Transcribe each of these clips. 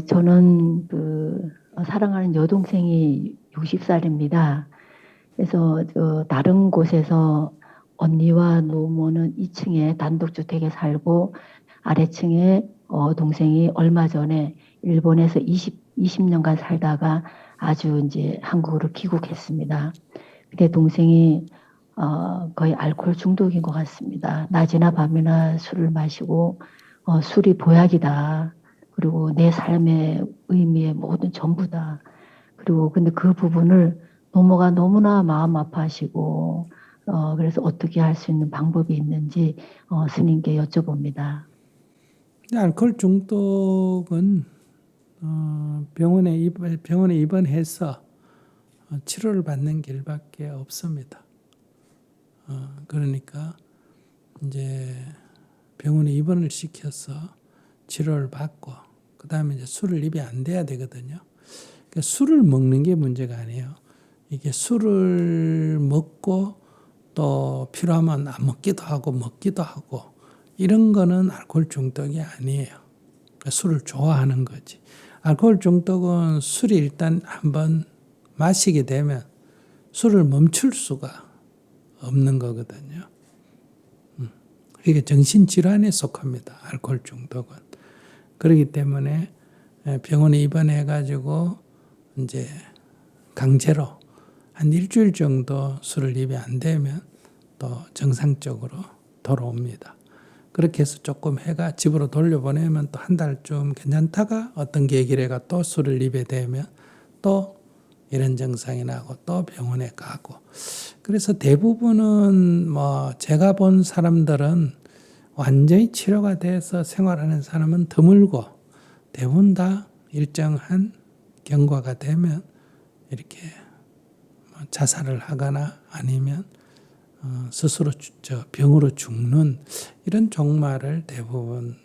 저는 사랑하는 여동생이 60살입니다. 그래서 다른 곳에서 언니와 노모는 2층에 단독주택에 살고 아래층에 동생이 얼마 전에 일본에서 20년간 살다가 아주 이제 한국으로 귀국했습니다. 근데 동생이 거의 알코올 중독인 것 같습니다. 낮이나 밤이나 술을 마시고 술이 보약이다. 그리고 내 삶의 의미의 모든 전부다. 그리고 근데 그 부분을 노모가 너무나 마음 아파하시고 그래서 어떻게 할 수 있는 방법이 있는지 스님께 여쭤봅니다. 알코올 중독은 병원에 입원해서 치료를 받는 길밖에 없습니다. 그러니까 이제 병원에 입원을 시켜서 치료를 받고 그 다음에 이제 술을 입에 안 대야 되거든요. 그러니까 술을 먹는 게 문제가 아니에요. 이게 술을 먹고 또 필요하면 안 먹기도 하고 먹기도 하고 이런 거는 알코올 중독이 아니에요. 그러니까 술을 좋아하는 거지. 알코올 중독은 술이 일단 한번 마시게 되면 술을 멈출 수가 없는 거거든요. 이게 정신질환에 속합니다. 알코올 중독은. 그렇기 때문에 병원에 입원해가지고 이제 강제로 한 일주일 정도 술을 입에 안 대면 또 정상적으로 돌아옵니다. 그렇게 해서 조금 해가 집으로 돌려보내면 또 한 달쯤 괜찮다가 어떤 계기래가 또 술을 입에 대면 또 이런 증상이 나고 또 병원에 가고. 그래서 대부분은 뭐 제가 본 사람들은 완전히 치료가 돼서 생활하는 사람은 드물고 대부분 다 일정한 경과가 되면 이렇게 자살을 하거나 아니면 스스로 병으로 죽는 이런 종말을 대부분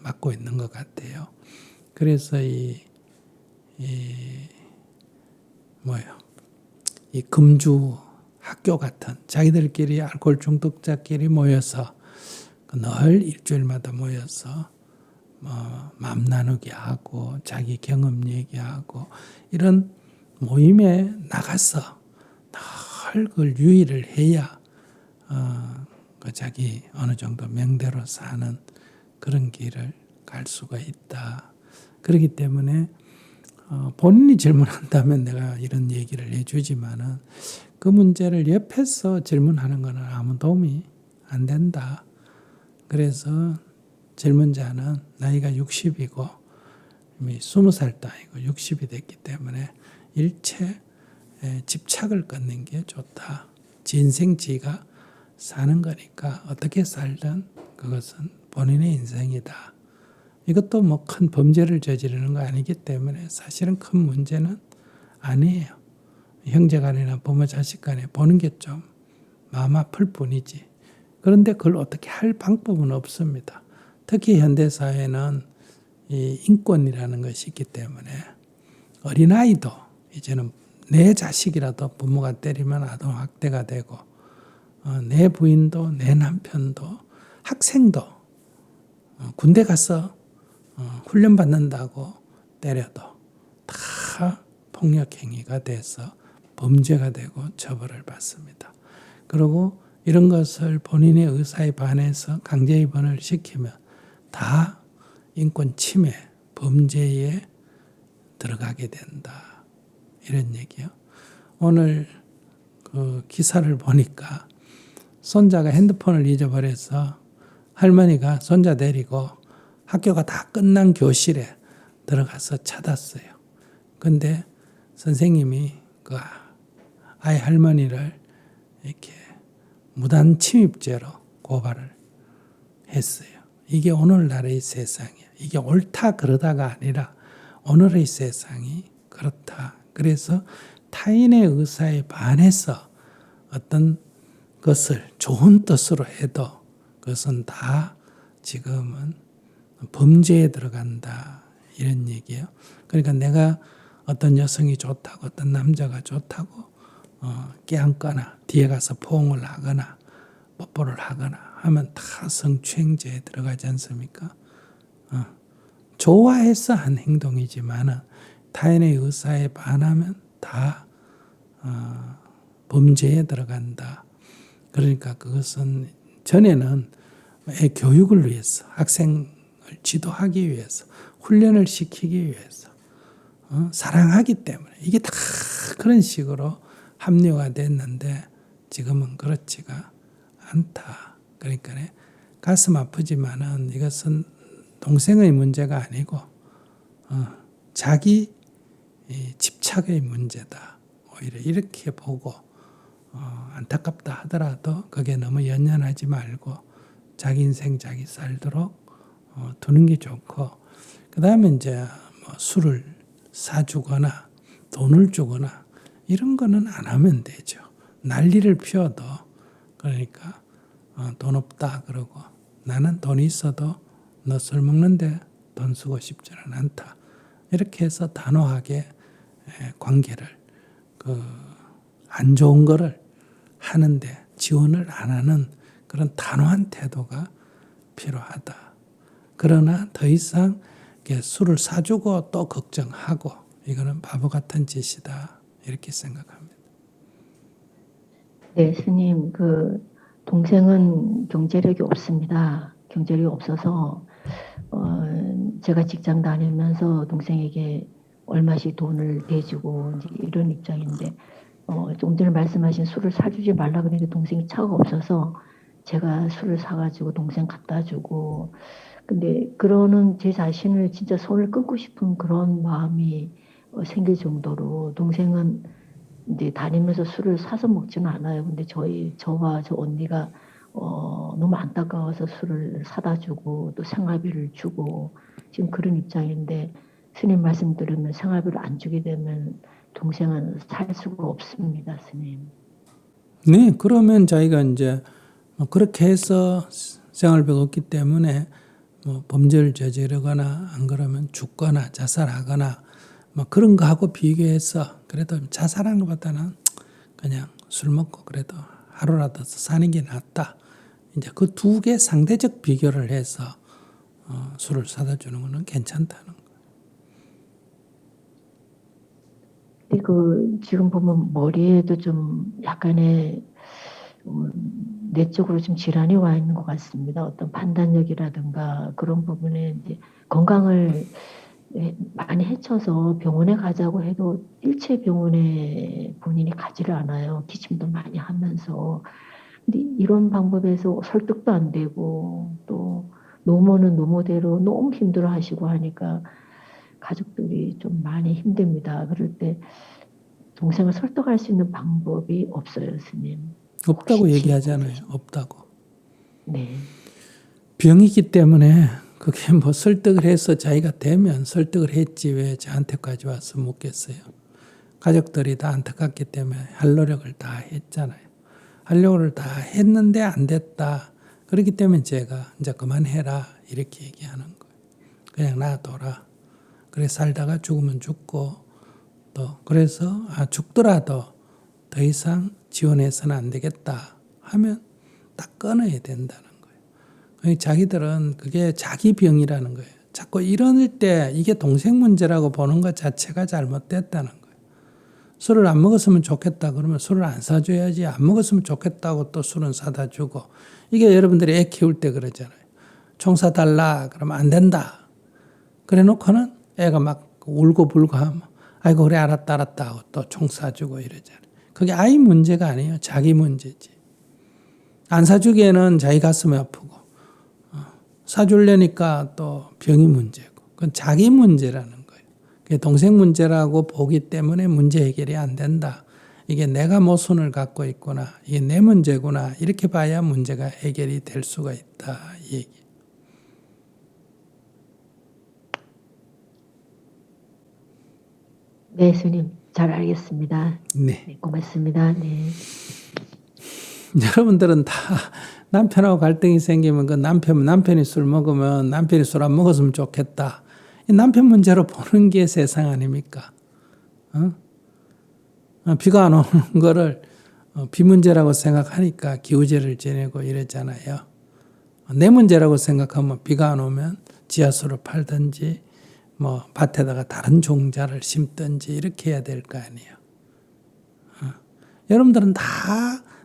맞고 있는 것 같아요. 그래서 이 금주 학교 같은 자기들끼리 알코올 중독자끼리 모여서 늘 일주일마다 모여서 마음 나누기 하고 자기 경험 얘기하고 이런 모임에 나가서 늘 그걸 유의를 해야 그 자기 어느 정도 명대로 사는 그런 길을 갈 수가 있다. 그렇기 때문에 본인이 질문한다면 내가 이런 얘기를 해주지만은 그 문제를 옆에서 질문하는 것은 아무 도움이 안 된다. 그래서 질문자는 나이가 60이고 이미 20살도 아니고 60이 됐기 때문에 일체 집착을 끊는 게 좋다. 지 인생 지가 사는 거니까 어떻게 살든 그것은 본인의 인생이다. 이것도 뭐 큰 범죄를 저지르는 거 아니기 때문에 사실은 큰 문제는 아니에요. 형제간이나 부모 자식 간에 보는 게 좀 마음 아플 뿐이지. 그런데 그걸 어떻게 할 방법은 없습니다. 특히 현대사회는 이 인권이라는 것이 있기 때문에 어린아이도 이제는 내 자식이라도 부모가 때리면 아동학대가 되고 내 부인도 내 남편도 학생도 군대 가서 훈련받는다고 때려도 다 폭력행위가 돼서 범죄가 되고 처벌을 받습니다. 그리고 이런 것을 본인의 의사에 반해서 강제 입원을 시키면 다 인권 침해, 범죄에 들어가게 된다. 이런 얘기요. 오늘 그 기사를 보니까 손자가 핸드폰을 잊어버려서 할머니가 손자 데리고 학교가 다 끝난 교실에 들어가서 찾았어요. 근데 선생님이 그 아이 할머니를 이렇게 무단 침입죄로 고발을 했어요. 이게 오늘날의 세상이에요. 이게 옳다 그러다가 아니라 오늘의 세상이 그렇다. 그래서 타인의 의사에 반해서 어떤 것을 좋은 뜻으로 해도 그것은 다 지금은 범죄에 들어간다. 이런 얘기예요. 그러니까 내가 어떤 여성이 좋다고 어떤 남자가 좋다고 껴안거나 뒤에 가서 포옹을 하거나 뽀뽀를 하거나 하면 다 성추행죄에 들어가지 않습니까? 좋아해서 한 행동이지만은 타인의 의사에 반하면 다 범죄에 들어간다. 그러니까 그것은 전에는 애 교육을 위해서, 학생을 지도하기 위해서, 훈련을 시키기 위해서, 사랑하기 때문에 이게 다 그런 식으로 합리화가 됐는데 지금은 그렇지가 않다. 그러니까 가슴 아프지만은 이것은 동생의 문제가 아니고 자기 집착의 문제다. 오히려 이렇게 보고 안타깝다 하더라도 그게 너무 연연하지 말고 자기 인생 자기 살도록 두는 게 좋고, 그 다음에 이제 뭐 술을 사주거나 돈을 주거나 이런 거는 안 하면 되죠. 난리를 피워도, 그러니까 돈 없다 그러고 나는 돈이 있어도 너 술 먹는데 돈 쓰고 싶지는 않다. 이렇게 해서 단호하게 관계를 안 좋은 거를 하는데 지원을 안 하는 그런 단호한 태도가 필요하다. 그러나 더 이상 술을 사주고 또 걱정하고 이거는 바보 같은 짓이다. 이렇게 생각합니다. 네, 스님, 동생은 경제력이 없습니다. 경제력이 없어서, 제가 직장 다니면서 동생에게 얼마씩 돈을 대주고, 이제 이런 입장인데, 좀 전에 말씀하신 술을 사주지 말라 그랬는데 동생이 차가 없어서 제가 술을 사가지고 동생 갖다 주고, 근데 그러는 제 자신을 진짜 손을 끊고 싶은 그런 마음이 생길 정도로 동생은 이제 다니면서 술을 사서 먹지는 않아요. 근데 저와 저 언니가 너무 안타까워서 술을 사다 주고 또 생활비를 주고 지금 그런 입장인데, 스님 말씀 들으면 생활비를 안 주게 되면 동생은 살 수가 없습니다, 스님. 네, 그러면 자기가 이제 그렇게 해서 생활비가 없기 때문에 뭐 범죄를 저지르거나 안 그러면 죽거나 자살하거나 뭐 그런 거하고 비교해서 그래도 자살하는 것보다는 그냥 술 먹고 그래도 하루라도 더 사는 게 낫다. 이제 그 두 개 상대적 비교를 해서 술을 사다 주는 거는 괜찮다는 거예요. 근데 지금 보면 머리에도 좀 약간의 내적으로 좀 질환이 와 있는 것 같습니다. 어떤 판단력이라든가 그런 부분에 이제 건강을 많이 해쳐서 병원에 가자고 해도 일체 병원에 본인이 가지를 않아요. 기침도 많이 하면서. 근데 이런 방법에서 설득도 안 되고 또 노모는 노모대로 너무 힘들어 하시고 하니까 가족들이 좀 많이 힘듭니다. 그럴 때 동생을 설득할 수 있는 방법이 없어요, 스님. 없다고 혹시 얘기하잖아요. 없다고. 네. 병이기 때문에 그게 뭐 설득을 해서 자기가 되면 설득을 했지 왜 저한테까지 와서 묻겠어요. 가족들이 다 안타깝기 때문에 할 노력을 다 했잖아요. 할 노력을 다 했는데 안 됐다. 그렇기 때문에 제가 이제 그만해라 이렇게 얘기하는 거예요. 그냥 놔둬라. 그래 살다가 죽으면 죽고 또 그래서 죽더라도 더 이상 지원해서는 안 되겠다 하면 딱 끊어야 된다는 거예요. 자기들은 그게 자기 병이라는 거예요. 자꾸 이럴 때 이게 동생 문제라고 보는 것 자체가 잘못됐다는 거예요. 술을 안 먹었으면 좋겠다 그러면 술을 안 사줘야지. 안 먹었으면 좋겠다고 또 술은 사다 주고. 이게 여러분들이 애 키울 때 그러잖아요. 총 사달라 그러면 안 된다. 그래 놓고는 애가 막 울고 불고 하면 아이고 그래 알았다 하고 또 총 사주고 이러잖아요. 그게 아이 문제가 아니에요. 자기 문제지. 안 사주기에는 자기 가슴이 아프고 사주려니까 또 병이 문제고. 그건 자기 문제라는 거예요. 그게 동생 문제라고 보기 때문에 문제 해결이 안 된다. 이게 내가 모순을 갖고 있구나. 이게 내 문제구나. 이렇게 봐야 문제가 해결이 될 수가 있다. 이 얘기. 네, 스님. 잘 알겠습니다. 네. 네, 고맙습니다. 네. 여러분들은 다 남편하고 갈등이 생기면 그 남편이 술 먹으면 남편이 술 안 먹었으면 좋겠다. 이 남편 문제로 보는 게 세상 아닙니까? 비가 안 오는 거를 비 문제라고 생각하니까 기우제를 지내고 이랬잖아요. 내 문제라고 생각하면 비가 안 오면 지하수를 팔든지 뭐 밭에다가 다른 종자를 심든지 이렇게 해야 될 거 아니에요. 여러분들은 다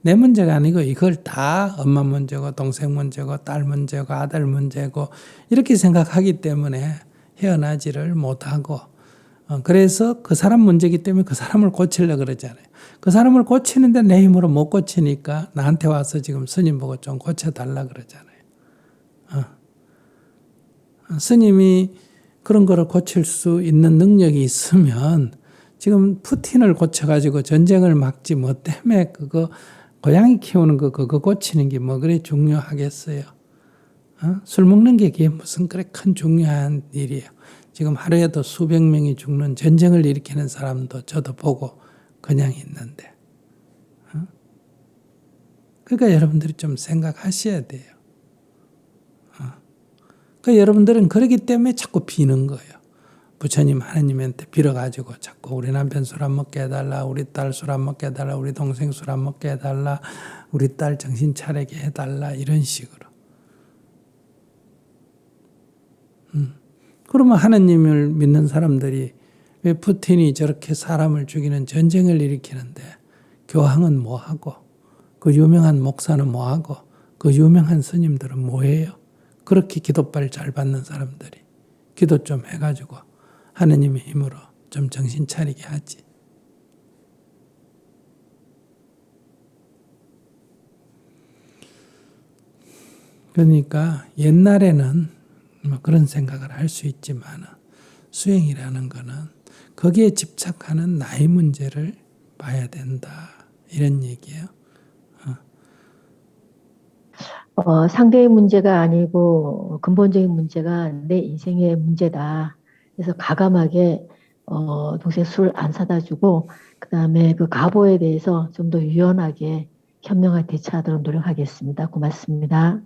내 문제가 아니고 이걸 다 엄마 문제고 동생 문제고 딸 문제고 아들 문제고 이렇게 생각하기 때문에 헤어나지를 못하고 그래서 그 사람 문제이기 때문에 그 사람을 고치려고 그러잖아요. 그 사람을 고치는데 내 힘으로 못 고치니까 나한테 와서 지금 스님 보고 좀 고쳐달라 그러잖아요. 스님이 그런 거를 고칠 수 있는 능력이 있으면 지금 푸틴을 고쳐가지고 전쟁을 막지 뭐 때문에 그거 고양이 키우는 거 그거 고치는 게 뭐 그래 중요하겠어요. 술 먹는 게 그게 무슨 그래 큰 중요한 일이에요. 지금 하루에도 수백 명이 죽는 전쟁을 일으키는 사람도 저도 보고 그냥 있는데. 그러니까 여러분들이 좀 생각하셔야 돼요. 그러니까 여러분들은 그러기 때문에 자꾸 비는 거예요. 부처님 하느님한테 빌어가지고 자꾸 우리 남편 술 안 먹게 해달라, 우리 딸 술 안 먹게 해달라, 우리 동생 술 안 먹게 해달라, 우리 딸 정신 차리게 해달라 이런 식으로. 그러면 하느님을 믿는 사람들이 왜 푸틴이 저렇게 사람을 죽이는 전쟁을 일으키는데 교황은 뭐하고 그 유명한 목사는 뭐하고 그 유명한 스님들은 뭐해요? 그렇게 기도빨 잘 받는 사람들이 기도 좀 해가지고 하느님의 힘으로 좀 정신 차리게 하지. 그러니까 옛날에는 뭐 그런 생각을 할 수 있지만 수행이라는 거는 거기에 집착하는 나의 문제를 봐야 된다. 이런 얘기예요. 상대의 문제가 아니고 근본적인 문제가 내 인생의 문제다. 그래서 과감하게 동생 술 안 사다 주고 그다음에 그 가보에 대해서 좀 더 유연하게 현명하게 대처하도록 노력하겠습니다. 고맙습니다.